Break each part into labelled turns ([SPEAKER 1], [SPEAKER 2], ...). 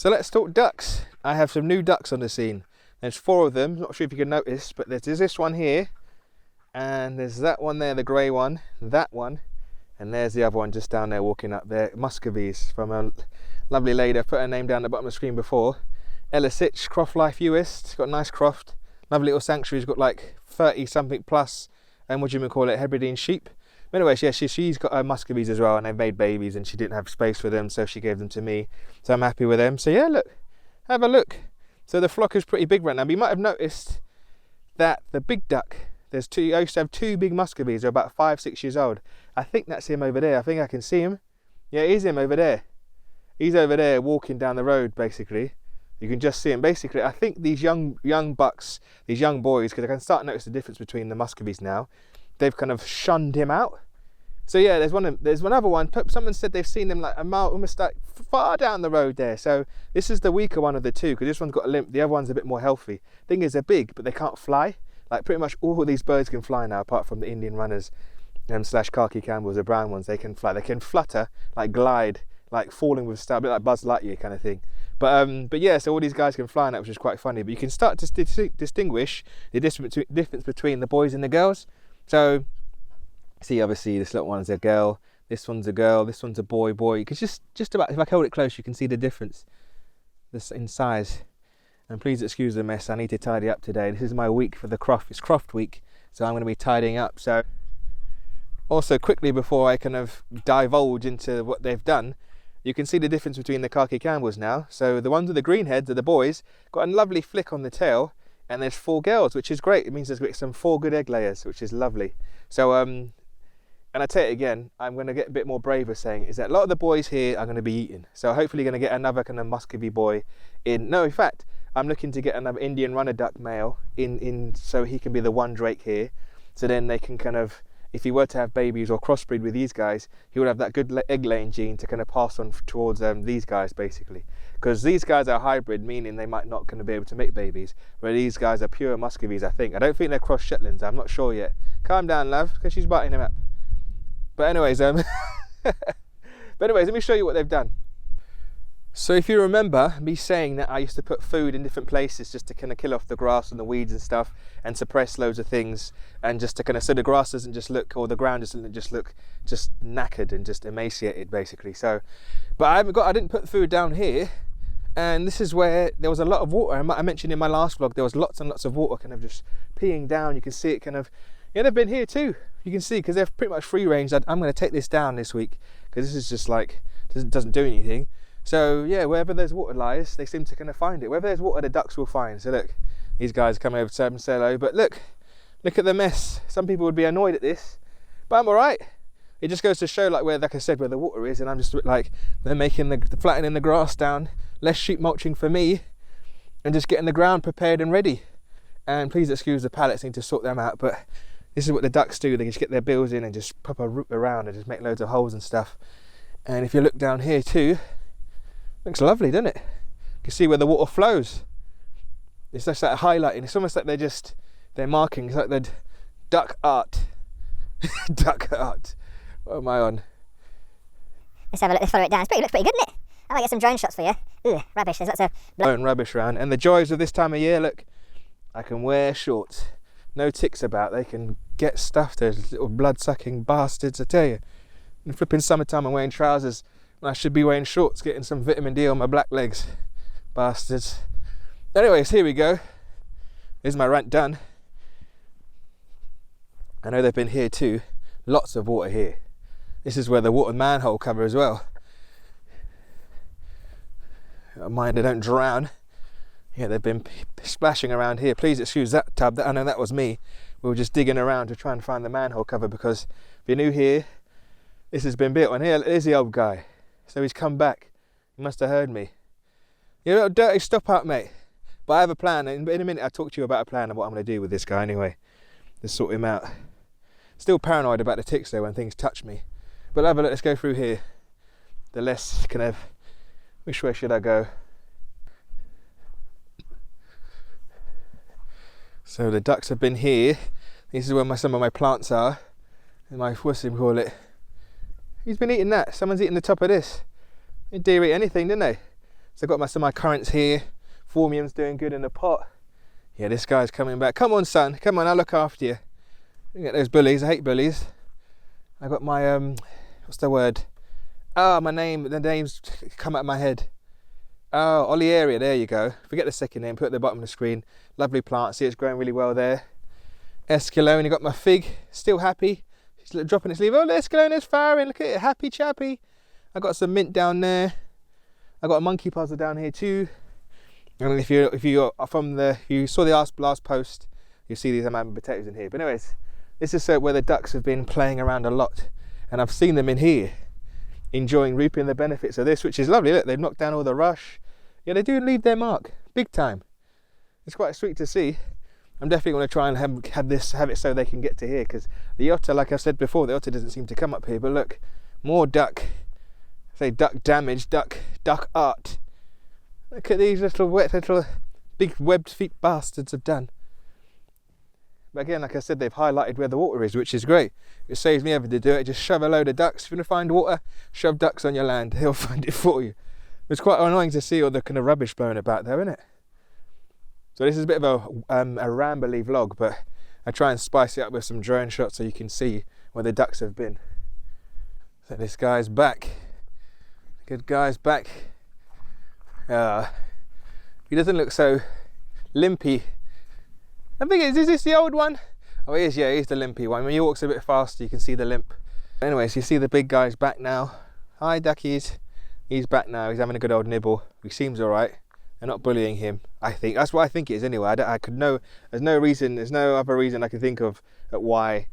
[SPEAKER 1] So let's talk ducks. I have some new ducks on the scene. There's 4 of them, not sure if you can notice, but there's this one here, and there's that one there, the grey one, that one, and there's the other one just down there walking up there, Muscovies, from a lovely lady. I put her name down at the bottom of the screen before. Ella Sitch, Croft Life US. It's got a nice croft, lovely little sanctuary. It's got like 30 something plus, and what do you call it, Hebridean sheep. But anyway, yeah, she's got her Muscovies as well, and they've made babies, and she didn't have space for them, so she gave them to me. So I'm happy with them. So yeah, look, have a look. So the flock is pretty big right now. But you might have noticed that the big duck, there's 2. I used to have 2 big Muscovies. They're about 5-6 years old. I think that's him over there. I think I can see him. Yeah, it is him over there. He's over there walking down the road, basically. You can just see him. Basically, I think these young bucks, these young boys, because I can start to notice the difference between the Muscovies now. They've kind of shunned him out. So yeah, there's another one. Someone said they've seen him like a mile, almost like far down the road there. So this is the weaker one of the 2, because this one's got a limp. The other one's a bit more healthy. Thing is, they're big, but they can't fly. Like pretty much all of these birds can fly now, apart from the Indian runners slash khaki Campbells, the brown ones. They can fly. They can flutter, like glide, like falling with style, a bit like Buzz Lightyear kind of thing. But yeah, so all these guys can fly now, which is quite funny. But you can start to distinguish the difference between the boys and the girls. So, see, obviously this little one's a girl, this one's a girl, this one's a boy. You can just about, if I hold it close, you can see the difference in size. And please excuse the mess, I need to tidy up today. This is my week for the croft. It's croft week, so I'm going to be tidying up. So, also quickly before I kind of divulge into what they've done, you can see the difference between the khaki Campbells now. So the ones with the green heads are the boys, got a lovely flick on the tail. And there's 4 girls, which is great. It means there's some 4 good egg layers, which is lovely. So, and I tell you again, I'm going to get a bit more braver saying is that a lot of the boys here are going to be eaten. So hopefully going to get another kind of Muscovy boy in. No, in fact, I'm looking to get another Indian runner duck male in so he can be the one Drake here. So then they can kind of, if he were to have babies or crossbreed with these guys, he would have that good egg laying gene to kind of pass on towards these guys basically. Because these guys are hybrid, meaning they might not going to be able to make babies, where these guys are pure Muscovies, I think. I don't think they're cross Shetlands, I'm not sure yet. Calm down, love, because she's biting him up. But anyways, let me show you what they've done. So if you remember me saying that I used to put food in different places just to kind of kill off the grass and the weeds and stuff and suppress loads of things, and just to kind of, so the grass doesn't just look, or the ground doesn't just look just knackered and just emaciated basically. So, but I didn't put the food down here. And this is where there was a lot of water. I mentioned in my last vlog there was lots and lots of water kind of just peeing down. You can see it kind of, yeah, they've been here too. You can see, because they're pretty much free range. I'm going to take this down this week, because this is just like, doesn't do anything. So yeah, wherever there's water lies, they seem to kind of find it. Wherever there's water, the ducks will find. So look, these guys come over to say hello. But look at the mess. Some people would be annoyed at this, but I'm all right. It just goes to show, like, where, like I said, where the water is, and I'm just like, they're making the flattening the grass down, less sheep mulching for me, and just getting the ground prepared and ready. And please excuse the pallets, need to sort them out, but this is what the ducks do. They just get their bills in and just pop a root around and just make loads of holes and stuff. And if you look down here too, looks lovely, doesn't it? You can see where the water flows. It's just like highlighting. It's almost like they're marking. It's like the duck art. Duck art. What am I on?
[SPEAKER 2] Let's have a look, let's follow it down. It looks pretty good, isn't it? I might get some drone shots for you. Ugh, rubbish, there's lots of
[SPEAKER 1] blowing rubbish around. And the joys of this time of year, look, I can wear shorts. No ticks about, they can get stuff, those little blood-sucking bastards, I tell you. In flipping summertime, I'm wearing trousers, and I should be wearing shorts, getting some vitamin D on my black legs. Bastards. Anyways, here we go. Here's my rant done. I know they've been here too. Lots of water here. This is where the water manhole cover as well. Mind they don't drown. Yeah, they've been splashing around here. Please excuse that tub. I know that was me. We were just digging around to try and find the manhole cover, because if you're new here, this has been built. And here's the old guy. So he's come back. He must have heard me. You little dirty stop out, mate. But I have a plan. In a minute I'll talk to you about a plan of what I'm going to do with this guy anyway. To sort him out. Still paranoid about the ticks though when things touch me. But have a look, let's go through here. The less kind of, which way should I go? So the ducks have been here. This is where some of my plants are. And my, what's him call it? He's been eating that. Someone's eating the top of this. They dare eat anything, didn't they? So I've got some of my currants here. Formium's doing good in the pot. Yeah, this guy's coming back. Come on, son. Come on, I'll look after you. Look at those bullies. I hate bullies. I got my, what's the word? Oh, the name's come out of my head. Oh, Olearia, there you go. Forget the second name, put it at the bottom of the screen. Lovely plant, see it's growing really well there. Escalone, got my fig, still happy. She's dropping its leaf. Oh, the Escalone is firing, look at it, happy chappy. I got some mint down there. I got a monkey puzzle down here too. And if you saw the last post, you'll see these amount of potatoes in here. But anyways, this is where the ducks have been playing around a lot. And I've seen them in here, reaping the benefits of this, which is lovely. Look, they've knocked down all the rush. Yeah, they do leave their mark, big time. It's quite sweet to see. I'm definitely going to try and have it so they can get to here, because the otter, like I've said before, the otter doesn't seem to come up here. But look, more duck. Duck damage, duck art. Look at these little big webbed feet bastards have done. But again, like I said, they've highlighted where the water is, which is great. It saves me having to do it. Just shove a load of ducks. If you want to find water, shove ducks on your land. They'll find it for you. It's quite annoying to see all the kind of rubbish blowing about though, isn't it? So this is a bit of a rambly vlog, but I try and spice it up with some drone shots so you can see where the ducks have been. So this guy's back. Good guy's back. He doesn't look so limpy. I think is this the old one? Oh, he is, yeah, he's the limpy one. When he walks a bit faster, you can see the limp. Anyways, you see the big guy's back now. Hi, duckies. He's back now. He's having a good old nibble. He seems all right. They're not bullying him, I think. That's what I think it is anyway. There's no other reason I can think of at why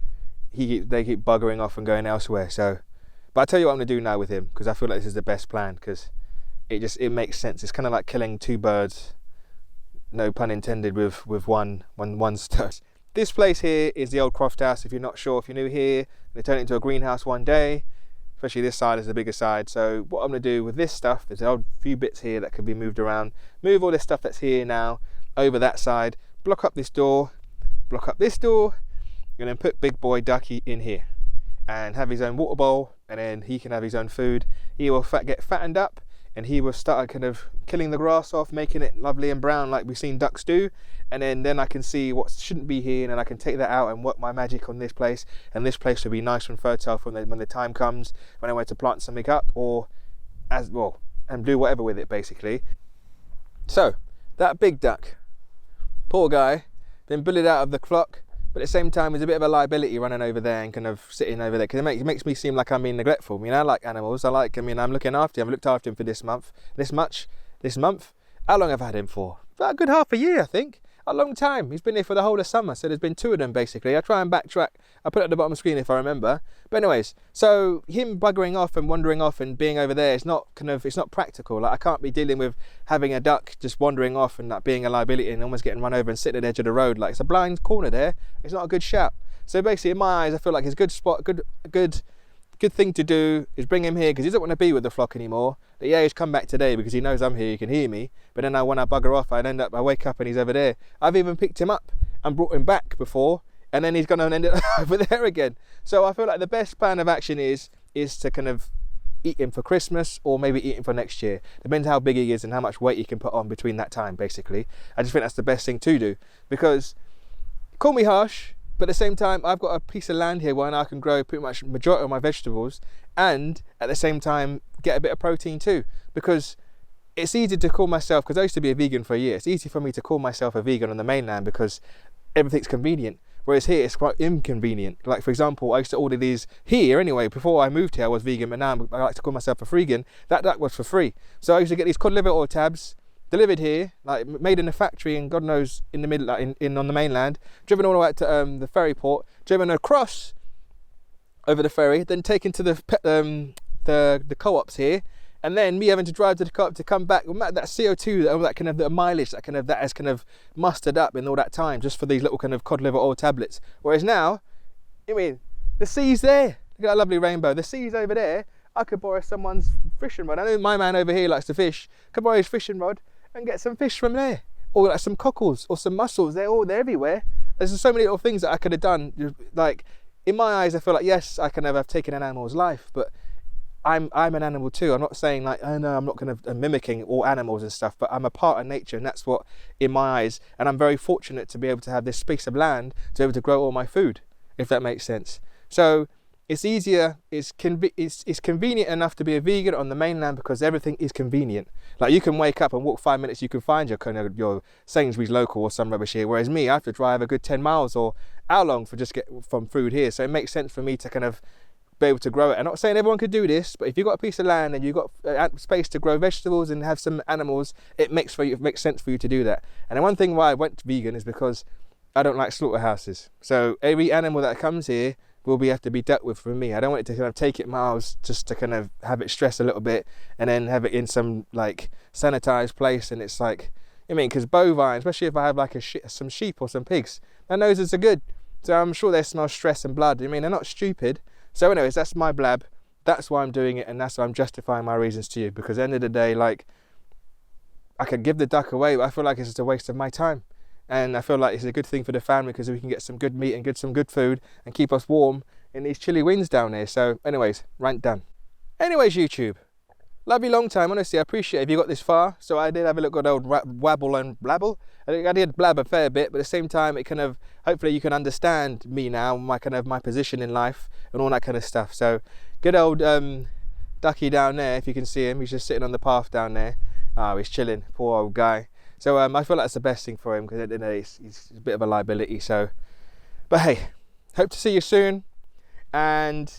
[SPEAKER 1] they keep buggering off and going elsewhere. So, but I'll tell you what I'm going to do now with him, because I feel like this is the best plan, because it makes sense. It's kind of like killing two birds, no pun intended, with one stone. This place here is the old Croft House. If you're not sure, if you're new here, they turn it into a greenhouse one day. Especially this side is the bigger side. So what I'm going to do with this stuff, there's a few bits here that can be moved around. Move all this stuff that's here now over that side. Block up this door. Block up this door. And then put big boy Ducky in here. And have his own water bowl. And then he can have his own food. He will get fattened up. And he will start kind of killing the grass off, making it lovely and brown like we've seen ducks do. And then I can see what shouldn't be here, and then I can take that out and work my magic on this place. And this place will be nice and fertile when the time comes, when I want to plant something up, or and do whatever with it basically. So that big duck, poor guy, been bullied out of the flock, but at the same time he's a bit of a liability running over there and kind of sitting over there, because it makes me seem like I'm being neglectful. I mean, I like animals. I'm looking after him. I've looked after him for this month. How long have I had him for? About a good half a year, I think. A long time. He's been here for the whole of summer, so there's been two of them basically. I try and backtrack. I'll put it at the bottom of the screen if I remember. But anyways, so him buggering off and wandering off and being over there, it's not practical. Like, I can't be dealing with having a duck just wandering off and like being a liability and almost getting run over and sitting at the edge of the road. Like, it's a blind corner there. It's not a good shout. So basically, in my eyes, I feel like it's a good spot, good thing to do is bring him here, because he doesn't want to be with the flock anymore. But yeah, he's come back today because he knows I'm here, he can hear me. But then when I bugger off, I wake up and he's over there. I've even picked him up and brought him back before, and then he's going to end up over there again. So I feel like the best plan of action is to kind of eat him for Christmas, or maybe eat him for next year. Depends how big he is and how much weight he can put on between that time, basically. I just think that's the best thing to do, because, call me harsh, but at the same time, I've got a piece of land here where I can grow pretty much majority of my vegetables, and at the same time get a bit of protein too. Because it's easy to call myself, because I used to be a vegan for a year, it's easy for me to call myself a vegan on the mainland because everything's convenient. Whereas here it's quite inconvenient. Like, for example, I used to order these here anyway. Before I moved here I was vegan, but now I like to call myself a freegan. That duck was for free. So I used to get these cod liver oil tabs delivered here, like made in a factory, and God knows in the middle, like on the mainland, driven all the way to the ferry port, driven across over the ferry, then taken to the co-ops here, and then me having to drive to the co-op to come back. That CO2, all that kind of the mileage, that has kind of mustered up in all that time just for these little kind of cod liver oil tablets. Whereas now, I mean, the sea's there. Look at that lovely rainbow. The sea's over there. I could borrow someone's fishing rod. I know my man over here likes to fish. Could borrow his fishing rod and get some fish from there, or like some cockles or some mussels. They're everywhere. There's so many little things that I could have done. Like, in my eyes, I feel like, yes, I can never have taken an animal's life, but I'm an animal too. I'm not saying like, oh no, I'm not going to mimicking all animals and stuff, but I'm a part of nature, and that's what in my eyes. And I'm very fortunate to be able to have this space of land to be able to grow all my food, if that makes sense. So it's easier, it's convenient enough to be a vegan on the mainland because everything is convenient. Like you can wake up and walk 5 minutes, you can find your Sainsbury's local or some rubbish here. Whereas me, I have to drive a good 10 miles or how long for just get from food here. So it makes sense for me to kind of be able to grow it. I'm not saying everyone could do this, but if you've got a piece of land and you've got space to grow vegetables and have some animals, it makes sense for you to do that. And the one thing why I went vegan is because I don't like slaughterhouses. So every animal that comes here will have to be dealt with for me. I don't want it to kind of take it miles just to kind of have it stress a little bit and then have it in some like sanitized place. And it's like, I mean, because bovine, especially if I have like some sheep or some pigs, their noses are good. So I'm sure they smell stress and blood. I mean, they're not stupid. So anyways, that's my blab. That's why I'm doing it, and that's why I'm justifying my reasons to you. Because at the end of the day, like, I could give the duck away, but I feel like it's just a waste of my time. And I feel like it's a good thing for the family because we can get some good meat and some good food and keep us warm in these chilly winds down here. So anyways, rant done. Anyways, YouTube, love you long time. Honestly, I appreciate it if you got this far. So I did have a little good old wabble and blabble. I think I did blab a fair bit, but at the same time, it kind of, hopefully you can understand me now, my position in life and all that kind of stuff. So good old ducky down there, if you can see him, he's just sitting on the path down there. Oh, he's chilling, poor old guy. So I feel like that's the best thing for him because at the end of the day, he's a bit of a liability. So, but hey, hope to see you soon. And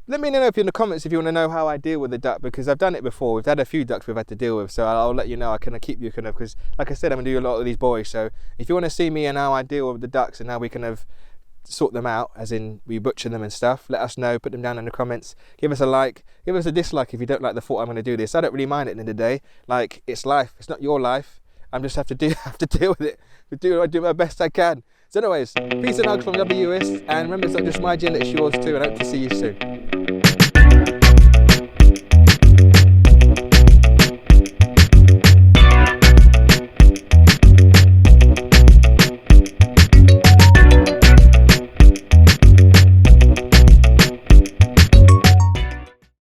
[SPEAKER 1] let me know if you're in the comments if you want to know how I deal with the duck, because I've done it before. We've had a few ducks we've had to deal with, so I'll let you know. I can keep you kind of, because like I said, I'm gonna do a lot of these boys. So if you want to see me and how I deal with the ducks and how we kind of sort them out, as in we butcher them and stuff, let us know. Put them down in the comments. Give us a like, give us a dislike if you don't like the thought I'm going to do this. I don't really mind it at the end of the day. Like, it's life. It's not your life. I'm just have to deal with it. I do my best I can. So anyways, peace and hugs from WS, and remember, it's not just my gin, it's yours too, and I hope to see you soon.